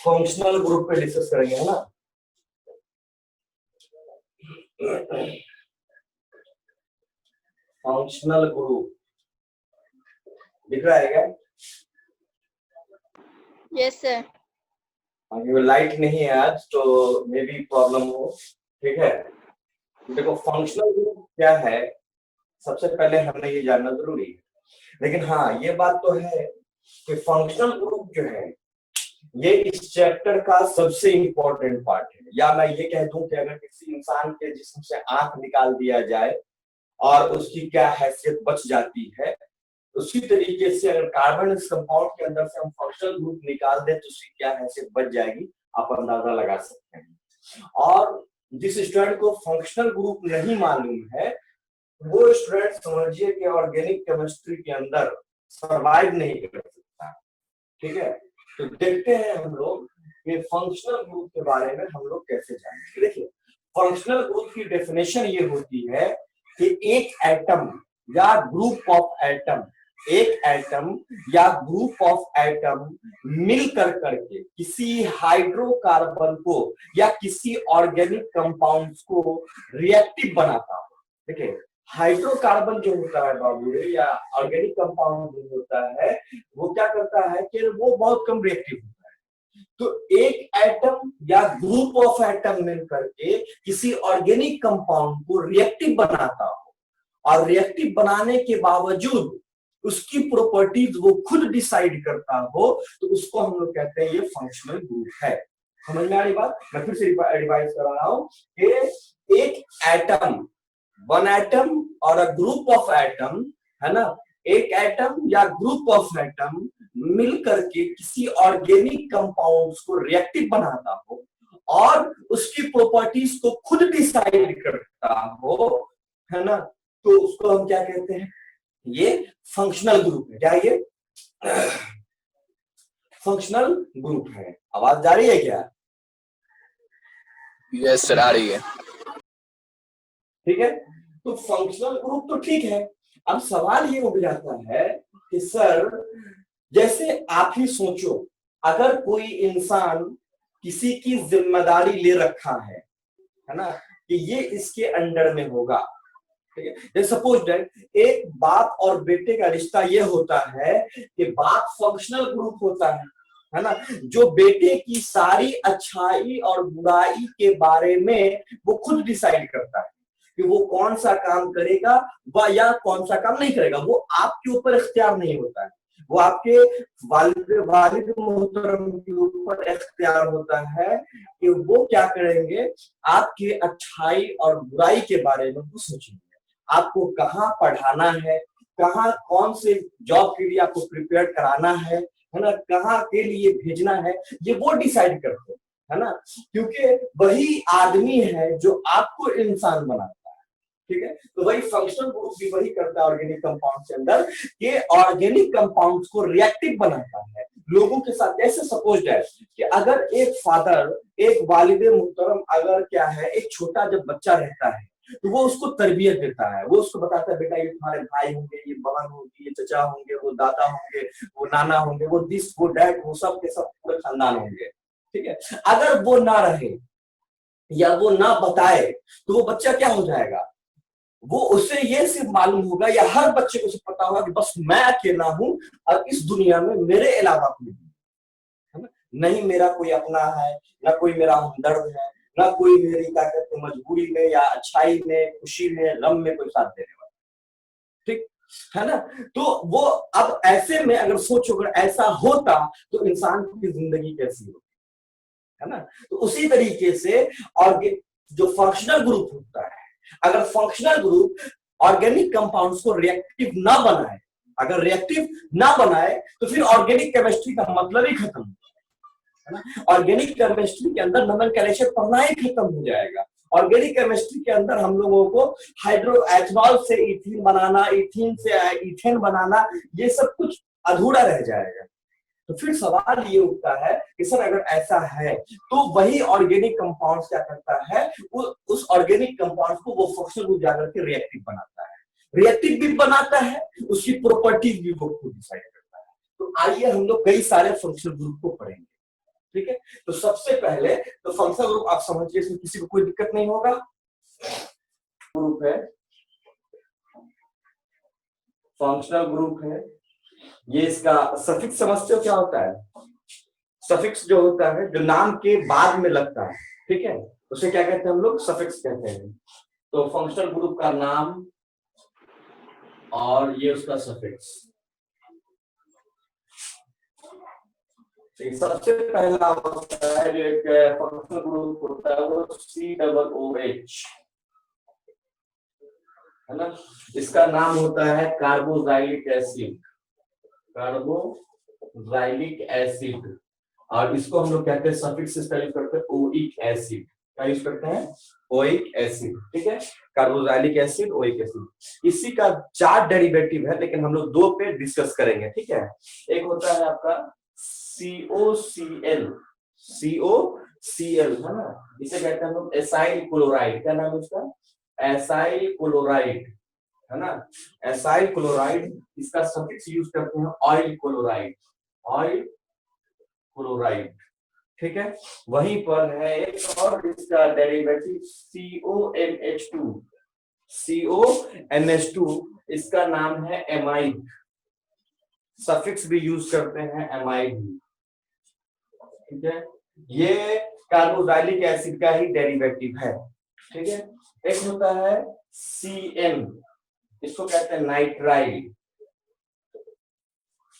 Functional group पे discuss करेंगे, है ना। फंक्शनल ग्रुप दिख रहा है क्या? Yes sir. लाइट नहीं है आज तो मे बी प्रॉब्लम हो, ठीक है। देखो फंक्शनल ग्रुप क्या है, सबसे पहले हमें ये जानना जरूरी है। लेकिन हाँ ये बात तो है कि फंक्शनल ग्रुप जो है ये इस चैप्टर का सबसे इंपॉर्टेंट पार्ट है। या मैं ये कह दूं कि अगर किसी इंसान के जिस्म से आंख निकाल दिया जाए और उसकी क्या हैसियत बच जाती है, उसी तरीके से अगर कार्बन इस कंपाउंड के अंदर से हम फंक्शनल ग्रुप निकाल दें तो उसकी क्या हैसियत बच जाएगी, आप अंदाजा लगा सकते हैं। और जिस स्टूडेंट को फंक्शनल ग्रुप नहीं मालूम है वो स्टूडेंट समझिए कि ऑर्गेनिक केमिस्ट्री के अंदर सरवाइव नहीं कर सकता, ठीक है। तो देखते हैं हम लोग ये फंक्शनल ग्रुप के बारे में हम लोग कैसे जानेंगे। देखिए फंक्शनल ग्रुप की डेफिनेशन ये होती है कि एक एटम या ग्रुप ऑफ एटम, एक एटम या ग्रुप ऑफ एटम मिलकर करके किसी हाइड्रोकार्बन को या किसी ऑर्गेनिक कंपाउंड्स को रिएक्टिव बनाता हो। देखिए हाइड्रोकार्बन जो होता है बाबू रे या ऑर्गेनिक कंपाउंड जो होता है वो क्या करता है कि वो बहुत कम रिएक्टिव होता है। तो एक एटम या ग्रुप ऑफ एटम मिलकर के किसी ऑर्गेनिक कंपाउंड को रिएक्टिव बनाता हो और रिएक्टिव बनाने के बावजूद उसकी प्रॉपर्टीज वो खुद डिसाइड करता हो तो उसको हम लोग कहते हैं ये फंक्शनल ग्रुप है। समझ में आ रही बात? मैं फिर से रिवाइज कर रहा हूं कि एक एटम, वन एटम और अ ग्रुप ऑफ एटम, है ना, एक एटम या ग्रुप ऑफ एटम मिलकर के किसी ऑर्गेनिक कंपाउंड्स को रिएक्टिव बनाता हो और उसकी प्रॉपर्टीज को खुद डिसाइड करता हो, है ना, तो उसको हम क्या कहते हैं, ये फंक्शनल ग्रुप है। क्या ये फंक्शनल ग्रुप है? आवाज जा रही है क्या? यस सर आ रही है। ठीक है, तो फंक्शनल ग्रुप तो ठीक है। अब सवाल ये उठ जाता है कि सर जैसे आप ही सोचो अगर कोई इंसान किसी की जिम्मेदारी ले रखा है ना, कि ये इसके अंडर में होगा, ठीक है। सपोज दैट एक बाप और बेटे का रिश्ता ये होता है कि बाप फंक्शनल ग्रुप होता है ना, जो बेटे की सारी अच्छाई और बुराई के बारे में वो खुद डिसाइड करता है कि वो कौन सा काम करेगा या कौन सा काम नहीं करेगा। वो आपके ऊपर इख्तियार नहीं होता है, वो आपके वालिद मोहतरम के ऊपर इख्तियार होता है कि वो क्या करेंगे, आपकी अच्छाई और बुराई के बारे में वो सोचेंगे। आपको कहाँ पढ़ाना है, कहाँ कौन से जॉब के लिए आपको प्रिपेयर कराना है ना, कहाँ के लिए भेजना है, ये वो डिसाइड करते हैं, है ना, क्योंकि वही आदमी है जो आपको इंसान बनाता है, ठीक है। तो वही फंक्शनल ग्रुप भी वही करता है ऑर्गेनिक कंपाउंड के अंदर, ये ऑर्गेनिक कंपाउंड्स को रिएक्टिव बनाता है लोगों के साथ। जैसे सपोज दैट कि अगर एक फादर, एक वालिद मुहतरम अगर क्या है, एक छोटा जब बच्चा रहता है तो वो उसको तरबियत देता है, वो उसको बताता है बेटा ये तुम्हारे भाई होंगे, ये बहन होगी, ये चचा होंगे, वो दादा होंगे, वो नाना होंगे, वो दिस वो डैड, वो सब के सब पूरे खानदान होंगे, ठीक है। अगर वो ना रहे या वो ना बताए तो वो बच्चा क्या हो जाएगा, वो उसे ये सिर्फ मालूम होगा या हर बच्चे को पता होगा कि बस मैं अकेला हूं और इस दुनिया में मेरे अलावा कोई नहीं, मेरा कोई अपना है, ना कोई मेरा हमदर्द है, ना कोई मेरी क्या कहते हैं मजबूरी में या अच्छाई में, खुशी में, गम में कोई साथ देने वाला, ठीक है ना। तो वो अब ऐसे में अगर सोचो अगर ऐसा होता तो इंसान की जिंदगी कैसी होती, है ना। तो उसी तरीके से और जो फंक्शनल ग्रुप होता है, अगर फंक्शनल ग्रुप ऑर्गेनिक कंपाउंड्स को रिएक्टिव ना बनाए, अगर रिएक्टिव ना बनाए तो फिर ऑर्गेनिक केमिस्ट्री का मतलब ही खत्म, है ना। ऑर्गेनिक केमिस्ट्री के अंदर नोमेनक्लेचर पढ़ना ही खत्म हो जाएगा। ऑर्गेनिक केमिस्ट्री के अंदर हम लोगों को हाइड्रो एथनॉल से इथीन बनाना, इथीन से इथेन बनाना, ये सब कुछ अधूरा रह जाएगा। तो फिर सवाल ये उठता है कि सर अगर ऐसा है तो वही ऑर्गेनिक कंपाउंड्स क्या करता है, उस ऑर्गेनिक कंपाउंड्स को वो फंक्शनल ग्रुप जाकर के रिएक्टिव बनाता है, रिएक्टिव भी बनाता है, उसकी प्रॉपर्टीज भी वो खुद डिसाइड करता है। तो आइए हम लोग कई सारे फंक्शनल ग्रुप को पढ़ेंगे, ठीक है। तो सबसे पहले तो फंक्शनल ग्रुप आप समझिए, इसमें किसी को कोई दिक्कत नहीं होगा। ग्रुप है, फंक्शनल ग्रुप है, ये इसका सफिक्स समझते हो क्या होता है? सफिक्स जो होता है जो नाम के बाद में लगता है, ठीक है, उसे क्या कहते हैं हम लोग? सफिक्स कहते हैं। तो फंक्शनल ग्रुप का नाम और ये उसका सफिक्स। सबसे पहला होता है जो एक फंक्शनल ग्रुप होता है वो COOH है ना। इसका नाम होता है कार्बोजाइलिक एसिड, कार्बोजाइलिक एसिड। और इसको हम लोग कहते हैं सफिक्स इसका यूज करते हैं ओइक एसिड। क्या यूज करते हैं? ओइक एसिड, ठीक है। Carboxylic acid, oic acid. इसी का 4 डेरिवेटिव है, लेकिन हम लोग 2 पे डिस्कस करेंगे, ठीक है। एक होता है आपका COCl, COCl है ना, इसे कहते हैं हम लोग एसाइल क्लोराइड। क्या नाम है उसका? एसाइल क्लोराइड है ना। एसाइल क्लोराइड, इसका सफिक्स यूज करते हैं ऑयल क्लोराइड, ऑयल क्लोराइड, ठीक है। वहीं पर है एक और इसका डेरिवेटिव CONH2, CONH2, इसका नाम है एमाइड, सफिक्स भी यूज करते हैं एमाइड, ठीक है। ये कार्बोजाइलिक एसिड का ही डेरिवेटिव है, ठीक है। एक होता है CN, इसको कहते हैं नाइट्राइल।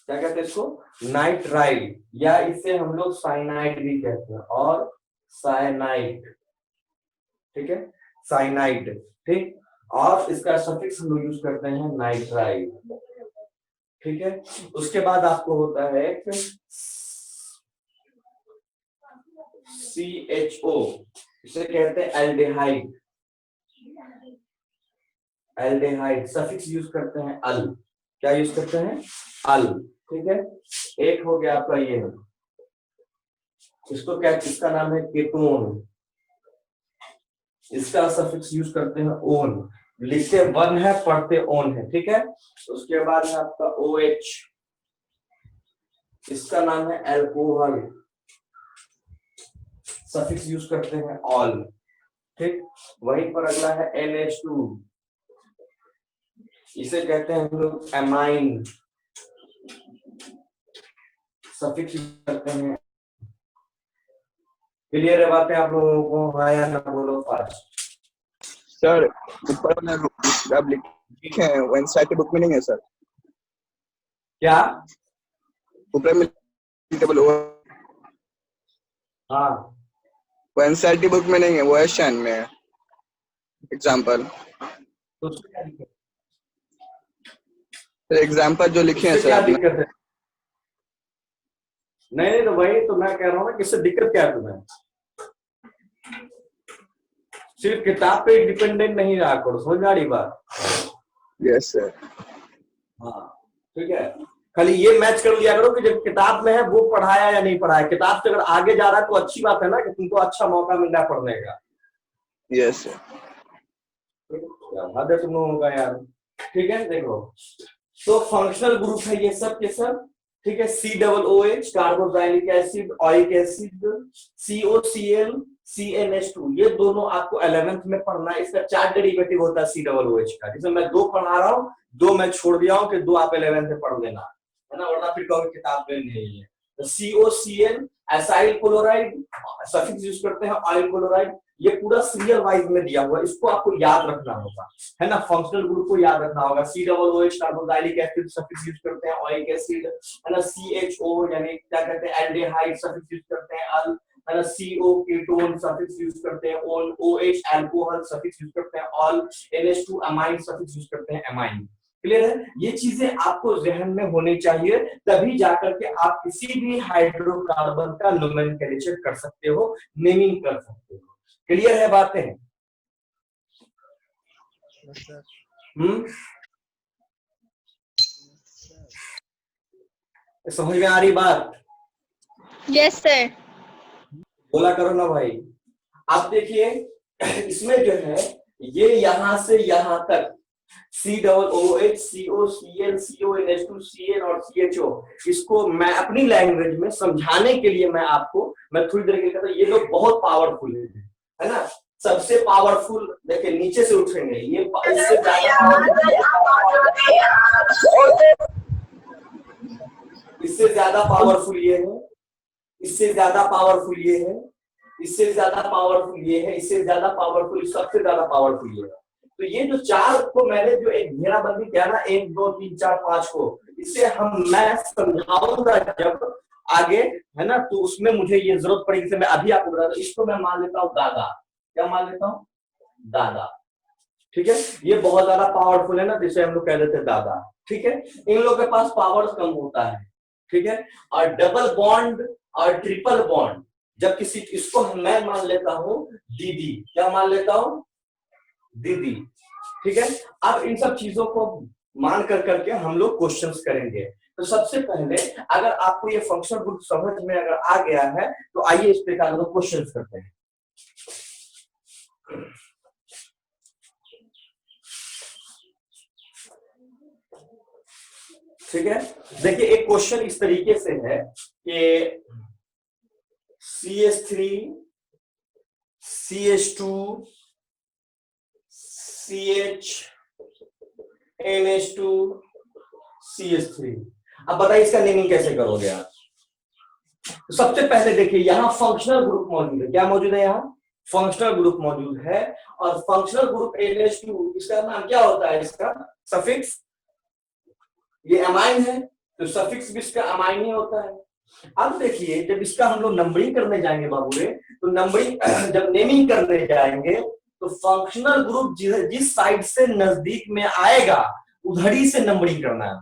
क्या कहते हैं इसको? नाइट्राइल, या इसे हम लोग साइनाइड भी कहते हैं, और साइनाइड, ठीक है, साइनाइड, ठीक। और इसका सफिक्स हम लोग यूज करते हैं नाइट्राइल, ठीक है। उसके बाद आपको होता है एक CHO, इसे कहते हैं एल्डिहाइड, एल्डिहाइड, सफिक्स यूज करते हैं अल। क्या यूज करते हैं? अल, ठीक है। एक हो गया आपका ये, इसको क्या, इसका नाम है केटोन, इसका सफिक्स यूज करते हैं ओन। लिखते वन है, पढ़ते ओन है, ठीक है। उसके बाद है आपका OH, इसका नाम है एल्कोहल, सफिक्स यूज करते हैं ऑल, ठीक। वहीं पर अगला है NH2, इसे कहते हैं हम लोग एमाइन, सफिक्स यूज करते हैं। क्लियर है बातें आप लोगों को? हाँ या ना बोलो फास्ट। सर ऊपर वाला आप लिखे हैं वो एनसीईआरटी बुक में नहीं है सर? क्या? ऊपर में टेबल वो, हाँ, वो एनसीईआरटी बुक में नहीं है, वो एशियन में है एग्जांपल। तो उसमें क्या दिक्कत? सर एग्जांपल जो लिखे हैं उससे सर क्या आपने, दिक्कत है? नहीं तो वही तो मैं कह रहा हूँ ना, किससे दिक्कत क्या है तुम्हें? सिर्फ किताब पे डिपेंडेंट नहीं रहा करो, समझ में आ रही बात? Yes sir. हाँ, ठीक है। खाली ये मैच कर लिया करो कि जब किताब में है वो पढ़ाया या नहीं पढ़ाया। किताब से अगर आगे जा रहा है तो अच्छी बात है ना, कि तुमको अच्छा मौका मिल रहा है पढ़ने का। Yes sir. हद है तुम लोगों का यार, ठीक है। देखो, तो फंक्शनल ग्रुप है ये सब के सब, ठीक है। COOH carboxylic acid, ऑइक acid, COCl, CnH2, ये दोनों आपको 11th में पढ़ना है। इसका 4 डेरिवेटिव होता है COOH का, जिसमें मैं 2 पढ़ा रहा हूँ, 2 मैं छोड़ दिया हूँ कि 2 आप 11th में पढ़ लेना है ना, वरना फिर कहोगे किताब में नहीं है। तो COCl acyl chloride, suffix use करते हैं ऑयल क्लोराइड। ये पूरा सीरियल वाइज में दिया हुआ है, इसको आपको याद रखना होगा, है ना। फंक्शनल ग्रुप को याद रखना होगा। COOH carboxylic acid, suffix use करते हैं ऑइक एसिड, है ना। CHO यानी क्या कहते हैं एल्डिहाइड, सफिक्स यूज करते हैं अल, है ना। CO कीटोन, सफिक्स यूज करते हैं own. OH alcohol, suffix use करते हैं all. NH2 amine, suffix use करते हैं एमाइन। क्लियर है? ये चीजें आपको जहन में होनी चाहिए, तभी जाकर के आप किसी भी हाइड्रोकार्बन का नोमेनक्लेचर कर सकते हो, नेमिंग कर सकते हो। क्लियर है बातें? समझ में आ रही बात? Yes sir. बोला करो ना भाई। आप देखिए, इसमें जो है ये यहां से यहां तक COOH, COCl, CONH2, Cn और CHO, इसको मैं अपनी लैंग्वेज में समझाने के लिए मैं आपको मैं थोड़ी देर के लिए कहता हूं, ये लोग बहुत पावरफुल है ना, सबसे पावरफुल। देखिए नीचे से उठेंगे, ये इससे ज्यादा पावरफुल ये है, इससे ज्यादा पावरफुल ये है, इससे ज्यादा पावरफुल ये है, इससे ज्यादा पावरफुल, सबसे ज्यादा पावरफुल ये है। तो ये जो चार को मैंने जो एक घेराबंदी किया ना, 1 2 3 4 5 को, इसे मैं समझाऊंगा जब आगे, है ना, तो उसमें मुझे ये जरूरत पड़ेगी। मैं अभी आपको बता दूं, इसको मैं मान लेता हूँ दादा। क्या मान लेता हूँ? दादा। ठीक है, ये बहुत ज्यादा पावरफुल है ना, जिसे हम लोग कह देते हैं दादा। ठीक है, इन लोगों के पास पावर कम होता है। ठीक है, और डबल बॉन्ड और ट्रिपल बॉन्ड, जब किसी, इसको मैं मान लेता हूं दीदी। क्या मान लेता हूं? दीदी। ठीक है, अब इन सब चीजों को मान कर करके हम लोग क्वेश्चंस करेंगे। तो सबसे पहले अगर आपको ये फंक्शनल ग्रुप समझ में अगर आ गया है, तो आइए इस प्रकार के क्वेश्चंस करते हैं। ठीक है, देखिए एक क्वेश्चन इस तरीके से है कि CH3 CH2 CH NH2 CH3। अब बताइए इसका नेमिंग कैसे करोगे आप? तो सबसे पहले देखिए यहां फंक्शनल ग्रुप मौजूद है। क्या मौजूद है? यहां फंक्शनल ग्रुप मौजूद है, और फंक्शनल ग्रुप NH2, इसका नाम क्या होता है? इसका सफिक्स, ये अमाइन है, तो सफिक्स भी इसका अमाइन ही होता है। अब देखिए जब इसका हम लोग नंबरिंग करने जाएंगे बाबूरे, तो नंबरिंग जब नेमिंग करने जाएंगे, तो फंक्शनल ग्रुप जिस साइड से नजदीक में आएगा उधर ही से नंबरिंग करना है।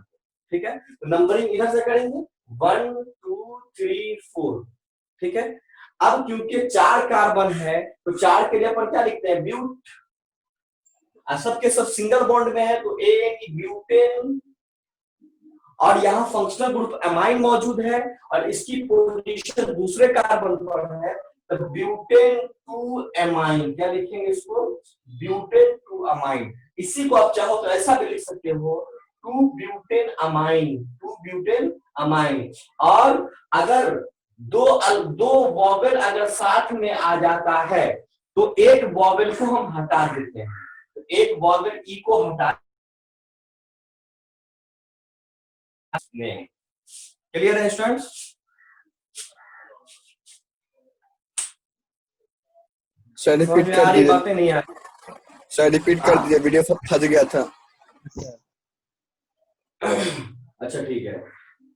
ठीक है, तो नंबरिंग इधर से करेंगे 1 2 3 4। ठीक है, अब क्योंकि 4 कार्बन है, तो 4 के लिए अपन क्या लिखते हैं? ब्यूट। सबके सब सिंगल बॉन्ड में है, तो ए ब्यूटेन, और यहाँ फंक्शनल ग्रुप अमाइन मौजूद है, और इसकी पोजीशन दूसरे कार्बन पर है, तो ब्यूटेन टू अमाइन। क्या लिखेंगे इसको? Butane two amine. इसी को आप चाहो तो ऐसा भी लिख सकते हो, 2 ब्यूटेन अमाइन, 2 ब्यूटेन अमाइन। और अगर दो वॉवेल अगर साथ में आ जाता है, तो एक वॉवेल को हम हटा देते हैं, तो एक वॉवेल ई को हटा। क्लियर है स्टूडेंट्स? सर रिपीट कर दीजिए, बातें नहीं आ रही। सर रिपीट कर दीजिए, वीडियो फंस गया था। अच्छा ठीक है,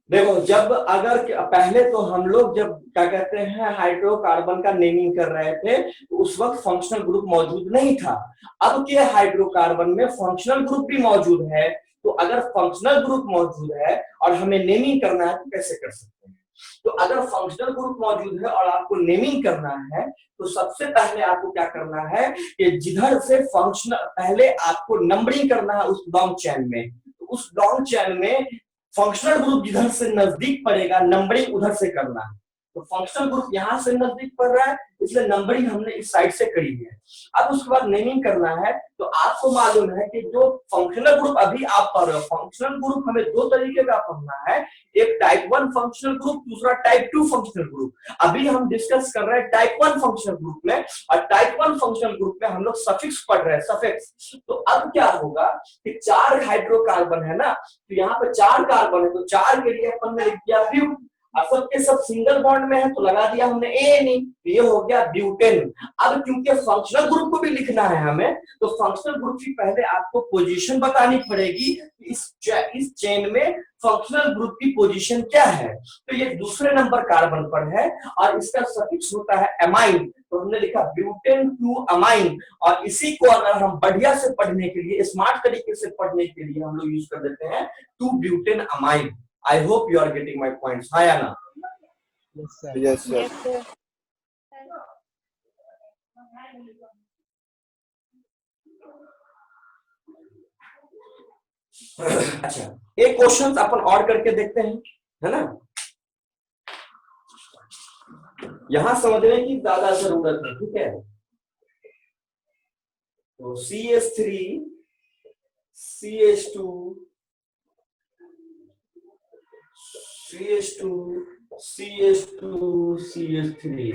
देखो जब अगर पहले तो हम लोग जब क्या कहते हैं हाइड्रोकार्बन का नेमिंग कर रहे थे, तो उस वक्त फंक्शनल ग्रुप मौजूद नहीं था। अब के हाइड्रोकार्बन में फंक्शनल ग्रुप भी मौजूद है, तो अगर फंक्शनल ग्रुप मौजूद है और हमें नेमिंग करना है तो कैसे कर सकते हैं? तो अगर फंक्शनल ग्रुप मौजूद है और आपको नेमिंग करना है, तो सबसे पहले आपको क्या करना है कि जिधर से फंक्शनल, पहले आपको नंबरिंग करना है उस लॉन्ग चेन में, तो उस लॉन्ग चेन में फंक्शनल ग्रुप जिधर से नजदीक पड़ेगा नंबरिंग उधर से करना है। तो फंक्शनल ग्रुप यहां से नजदीक पड़ रहा है, इसलिए नंबरिंग हमने इस साइड से करी है। अब उसके बाद नेमिंग करना है, तो आपको मालूम है कि जो फंक्शनल ग्रुप अभी आप पढ़ रहे हो, फंक्शनल ग्रुप हमें 2 तरीके का पढ़ना है, एक टाइप 1 फंक्शनल ग्रुप, दूसरा टाइप 2 फंक्शनल ग्रुप। अभी हम डिस्कस कर रहे हैं टाइप 1 फंक्शनल ग्रुप में, और टाइप 1 फंक्शनल ग्रुप में हम लोग सफिक्स पढ़ रहे हैं, सफिक्स। तो अब क्या होगा कि 4 हाइड्रोकार्बन है ना, तो यहाँ पे 4 कार्बन है, तो 4 के लिए अपन ने लिख दिया ब्यूट। अब सबके सब सिंगल बॉन्ड में है, तो लगा दिया हमने एन, तो ये हो गया ब्यूटेन। अब क्योंकि फंक्शनल ग्रुप को भी लिखना है हमें, तो फंक्शनल ग्रुप की पहले आपको पोजीशन बतानी पड़ेगी, इस चेन में फंक्शनल ग्रुप की पोजीशन क्या है। तो ये दूसरे नंबर कार्बन पर है, और इसका सफिक्स होता है अमाइन, तो हमने लिखा ब्यूटेन टू अमाइन। और इसी को अगर हम बढ़िया से पढ़ने के लिए, स्मार्ट तरीके से पढ़ने के लिए हम लोग यूज कर देते हैं 2 butane amine. I hope you are getting my points. हाँ या ना? Yes sir. Yes, sir. अच्छा, एक क्वेश्चन अपन और करके देखते हैं, है ना, यहां समझने की ज्यादा जरूरत है। ठीक है, तो CH3 CH2 CH2 CH2 CH3।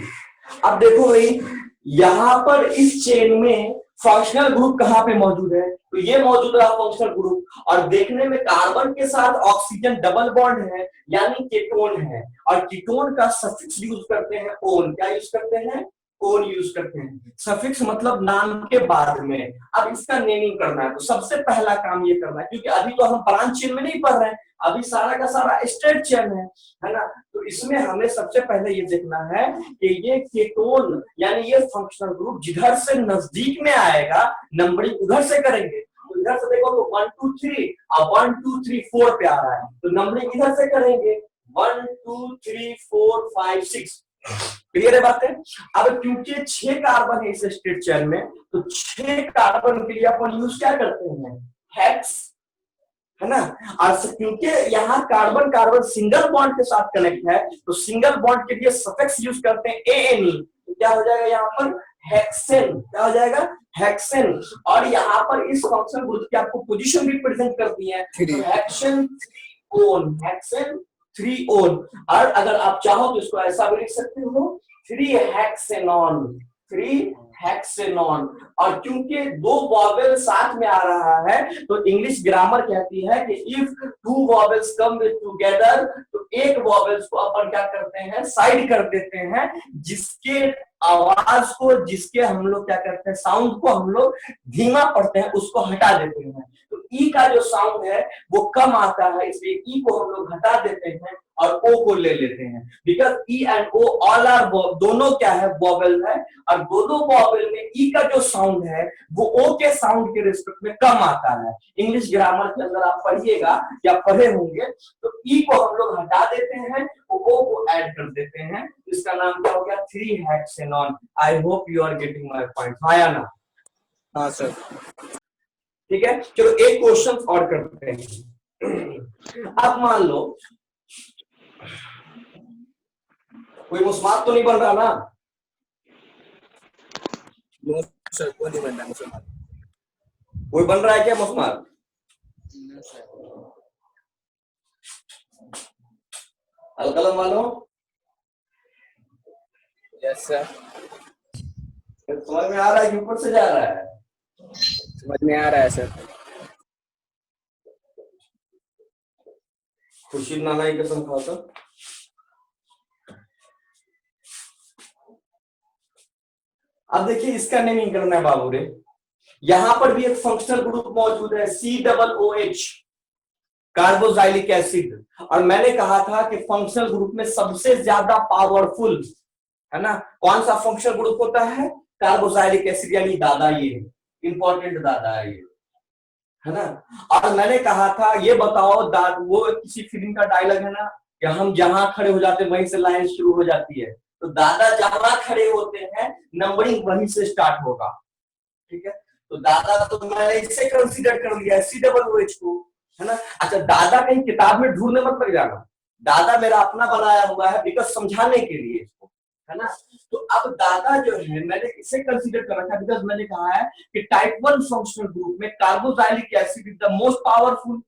अब देखो भाई, यहां पर इस चेन में फंक्शनल ग्रुप कहां पे मौजूद है, तो ये मौजूद रहा फंक्शनल ग्रुप, और देखने में कार्बन के साथ ऑक्सीजन डबल बॉन्ड है, यानी कीटोन है, और कीटोन का सफिक्स यूज करते हैं ओन। क्या यूज करते हैं? ओन यूज करते हैं। सफिक्स मतलब नाम के बाद में। अब इसका नेमिंग करना है, तो सबसे पहला काम ये करना है, क्योंकि अभी तो हम ब्रांच चेन में नहीं पढ़ रहे हैं, अभी सारा का सारा स्ट्रेट चेन है ना। तो इसमें हमें सबसे पहले ये देखना है कि ये कीटोन यानी ये फंक्शनल ग्रुप जिधर से नजदीक में आएगा नंबरिंग उधर से करेंगे। तो इधर से देखो तो 1 2 3 और 1 2 3 4 पे आ रहा है, तो नंबरिंग इधर से करेंगे 1 2 3 4 5 6। क्लियर है बात है? अब क्योंकि 6 कार्बन है इस स्ट्रेट चेन में, तो 6 कार्बन के लिए अपन यूज क्या करते हैं? हेक्स, है ना। और क्योंकि यहाँ कार्बन कार्बन सिंगल बॉन्ड के साथ कनेक्ट है, तो सिंगल बॉन्ड के लिए सफिक्स यूज करते हैं ANE। तो क्या हो जाएगा यहाँ पर? हेक्सेन। क्या हो जाएगा? हेक्सेन। और यहाँ पर इस फंक्शनल ग्रुप की आपको पोजीशन भी प्रेजेंट कर दी है, तो हेक्सेन 3 ओन, हेक्सेन 3 ओन। और अगर आप चाहो तो इसको ऐसा भी लिख सकते हो 3 हेक्सेनॉन, 3 हेक्सेनॉन। और क्योंकि 2 वॉवेल साथ में आ रहा है, तो इंग्लिश ग्रामर कहती है कि इफ 2 वॉवेल्स कम टुगेदर, तो एक वॉवेल्स को अपन क्या करते हैं? साइड कर देते हैं, जिसके आवाज को, जिसके हम लोग क्या करते हैं, साउंड को हम लोग धीमा पढ़ते हैं, उसको हटा देते हैं। तो ई का जो साउंड है वो कम आता है, इसलिए ई को हम लोग हटा देते हैं और ओ को ले लेते हैं। Because E and O all are, दोनों क्या है? वॉवेल है, और दोनों वॉवेल में ई का जो साउंड है वो ओ के साउंड के रिस्पेक्ट में कम आता है। इंग्लिश ग्रामर के अंदर आप पढ़िएगा या पढ़े होंगे, तो ई को हम लोग हटा देते हैं, ओ को ऐड कर देते हैं, इसका नाम क्या हो गया? 3 hexanone. I hope you are getting my point. हाँ या ना? हाँ सर। ठीक है, चलो एक क्वेश्चन और करते हैं। अब मान लो कोई मुस्मात तो नहीं बन रहा ना? नो सर, कोई नहीं बन रहा मुसलमान। कोई बन रहा है क्या मुस्मात? अलकलम वालों? Yes sir. समझ में आ रहा है कि ऊपर से जा रहा है? समझ में आ रहा है सर। खुर्शीद नाना की कसम खाता। अब देखिए इसका नेमिंग करना है बाबू रे। यहां पर भी एक फंक्शनल ग्रुप मौजूद है COOH, कार्बोक्सिलिक एसिड। और मैंने कहा था कि फंक्शनल ग्रुप में सबसे ज्यादा पावरफुल, है ना, कौन सा फंक्शनल ग्रुप होता है? कार्बोक्सिलिक एसिड, यानी दादा, ये इंपॉर्टेंट दादा है ये, है ना। और मैंने कहा था ये बताओ, वो किसी फिल्म का डायलॉग है ना कि हम जहां खड़े हो जाते हैं वहीं से लाइन शुरू हो जाती है, तो दादा जहां खड़े होते हैं नंबरिंग वहीं से स्टार्ट होगा। ठीक है, तो दादा तो मैंने इसे कंसीडर कर लिया है COOH को, है ना। अच्छा, दादा कहीं किताब में ढूंढने मत लग जाना, दादा मेरा अपना बनाया हुआ है बिकॉज समझाने के लिए इसको, है ना। तो अब दादा जो है मैंने इसे कंसीडर कर रखा बिकॉज मैंने कहा है कि टाइप 1 फंक्शनल ग्रुप में carboxylic acid is the most powerful.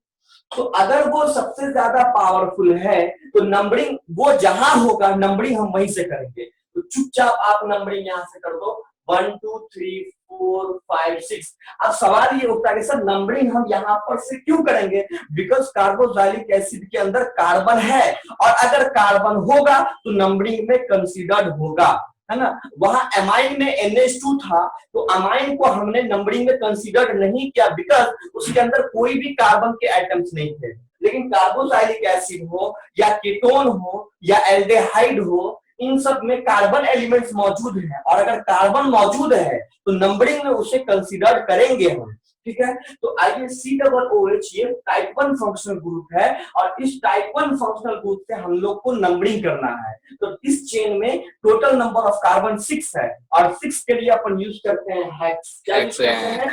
तो अगर वो सबसे ज्यादा पावरफुल है तो नंबरिंग वो जहां होगा नंबरिंग हम वहीं से करेंगे। तो चुपचाप आप नंबरिंग यहां से कर दो 1 2 3 4 5 6। अब सवाल ये उठता है कि सर नंबरिंग हम यहाँ पर से क्यों करेंगे? बिकॉज कार्बोक्सिलिक एसिड के अंदर कार्बन है, और अगर कार्बन होगा तो नंबरिंग में कंसीडर्ड होगा, है ना। वहां एमाइन में NH2 था, तो अमाइन को हमने नंबरिंग में कंसीडर नहीं किया बिकॉज उसके अंदर कोई भी कार्बन के एटम्स नहीं थे। लेकिन कार्बोक्सिलिक एसिड हो या कीटोन हो या एल्डेहाइड हो, इन सब में कार्बन एलिमेंट्स मौजूद हैं, और अगर कार्बन मौजूद है तो नंबरिंग में उसे कंसीडर करेंगे हम। ठीक है, तो आइए COOH ये टाइप 1 फंक्शनल ग्रुप है, और इस टाइप 1 फंक्शनल ग्रुप से हम लोग को नंबरिंग करना है। तो इस चेन में टोटल नंबर ऑफ कार्बन 6 है, और 6 के लिए अपन यूज करते हैं हेक्स। क्या यूज करते हैं?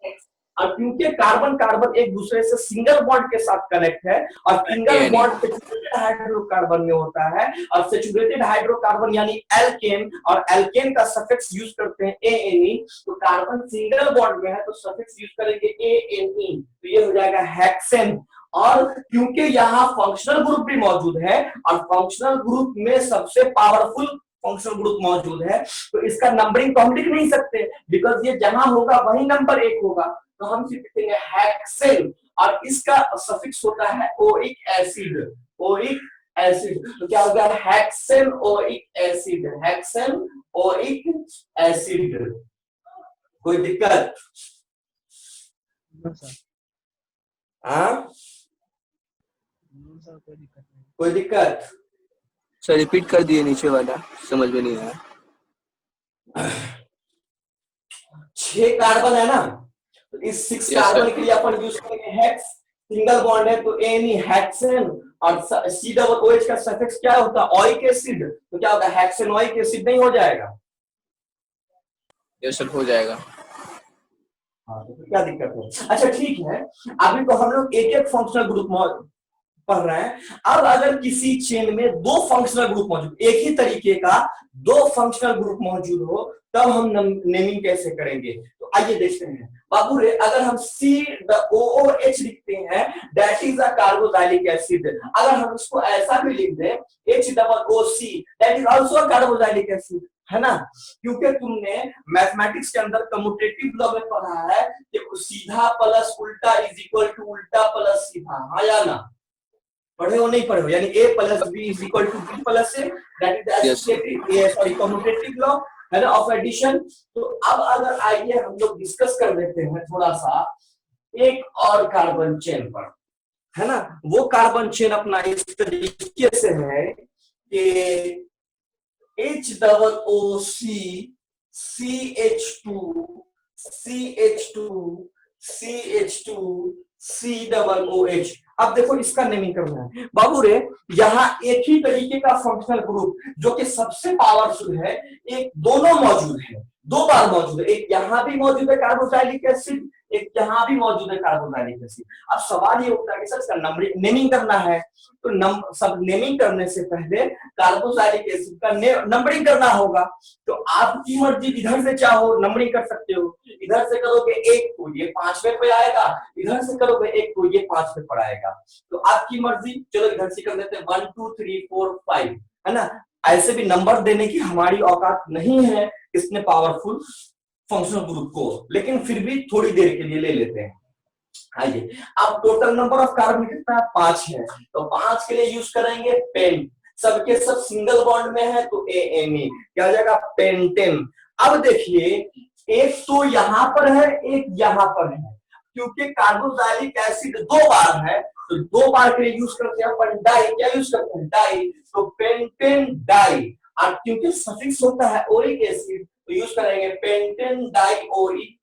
हेक्स। और क्योंकि कार्बन कार्बन एक दूसरे से सिंगल बॉन्ड के साथ कनेक्ट है, और सिंगल बॉन्ड सेचुरेटेड हाइड्रोकार्बन में होता है, और सेचुरेटेड हाइड्रोकार्बन यानी एल्केन, और एल्केन का सफिक्स यूज करते हैं ANE। तो कार्बन सिंगल बॉन्ड में है तो सफिक्स यूज करेंगे ANE, तो ये हो जाएगा हेक्सेन। और क्योंकि यहाँ फंक्शनल ग्रुप भी मौजूद है, और फंक्शनल ग्रुप में सबसे पावरफुल फंक्शनल ग्रुप मौजूद है तो इसका नंबरिंग तो हम लिख नहीं सकते, बिकॉज ये जहां होगा वही नंबर 1 होगा, तो हम सिर्फ लिखेंगे हेक्सेन और इसका सफिक्स होता है ओइक एसिड, ओइक एसिड। तो क्या होगा, hexane oic acid, hexane oic acid. कोई दिक्कत? हाँ, कोई दिक्कत? सर रिपीट कर दिए नीचे वाला, समझ में नहीं आया। 6 कार्बन है ना, तो इस 6 Yes, कार्बन sir. के लिए अपन यूज करेंगे हेक्स, सिंगल बॉन्ड है तो एनी हेक्सेन, और सी डबल ओएच का सफिक्स क्या होता है, ओइक एसिड, तो क्या होगा, हेक्सेन ओइक एसिड नहीं हो जाएगा? यस सर, हो जाएगा। हाँ, तो क्या दिक्कत है? अच्छा ठीक है, अभी तो हम लोग एक एक फंक्शनल ग्रुप पढ़ रहे हैं। अब अगर किसी चेन में 2 फंक्शनल ग्रुप मौजूद, एक ही तरीके का 2 फंक्शनल ग्रुप मौजूद हो, तब हम नेमिंग कैसे करेंगे? तो आइए देखते हैं। बाबू रे, अगर हम COOH लिखते हैं, that is a carboxylic acid. अगर हम इसको ऐसा भी लिख दें HOOC, that is also a carboxylic acid, है ना? क्योंकि तुमने मैथमेटिक्स के अंदर कम्यूटेटिव लॉ में पढ़ा है कि सीधा प्लस उल्टा इज इक्वल टू उल्टा प्लस सीधा, हाँ या ना? पढ़े हो नहीं पढ़े हो? यानी A plus B is equal to B plus A, that is associative commutative law, है ना, ऑफ एडिशन। तो अब अगर आइए हम लोग डिस्कस कर लेते हैं थोड़ा सा एक और कार्बन चेन पर, है ना? वो कार्बन चेन अपना इस तरीके से है कि HOOC CH2 CH2 CH2 COOH। अब देखो इसका नेमिंग करना है बाबू रे। यहाँ एक ही तरीके का फंक्शनल ग्रुप जो कि सबसे पावरफुल है, एक दोनों मौजूद है, 2 बार मौजूद है, एक यहाँ भी मौजूद है कार्बोक्सिलिक एसिड, एक यहाँ भी मौजूद है कार्बोक्सिलिक एसिड। अब सवाल ये उठता है कि सर इसका नेमिंग करना है, तो सब नेमिंग करने से पहले कार्बोक्सिलिक एसिड का नंबरिंग करना होगा। तो आपकी मर्जी, इधर से चाहो नंबरिंग कर सकते हो, इधर से करोगे 1 तो ये 5वें पे आएगा, इधर से करोगे 1 तो ये 5वें पर आएगा, तो आपकी मर्जी। चलो इधर से कर लेते हैं 1 2 3 4 5, है ना? ऐसे भी नंबर देने की हमारी औकात नहीं है इतने पावरफुल फंक्शनल ग्रुप को, लेकिन फिर भी थोड़ी देर के लिए ले लेते हैं। आइए, अब टोटल नंबर ऑफ कार्बन कितना है, 5 है, तो 5 के लिए यूज करेंगे पेन। सबके सब सिंगल बॉन्ड में है तो ANE क्या हो जाएगा, पेंटेन। अब देखिए, एक तो यहां पर है, एक यहां पर है, क्योंकि कार्बोक्सिलिक एसिड 2 बार है तो 2 बार के लिए यूज करते हैं अपन डाई। क्या यूज करते हैं, डाई, तो पेंटेन डाई। और क्योंकि सफिक्स होता है ओरिक एसिड तो यूज करेंगे पेंटेन डाई ओरिक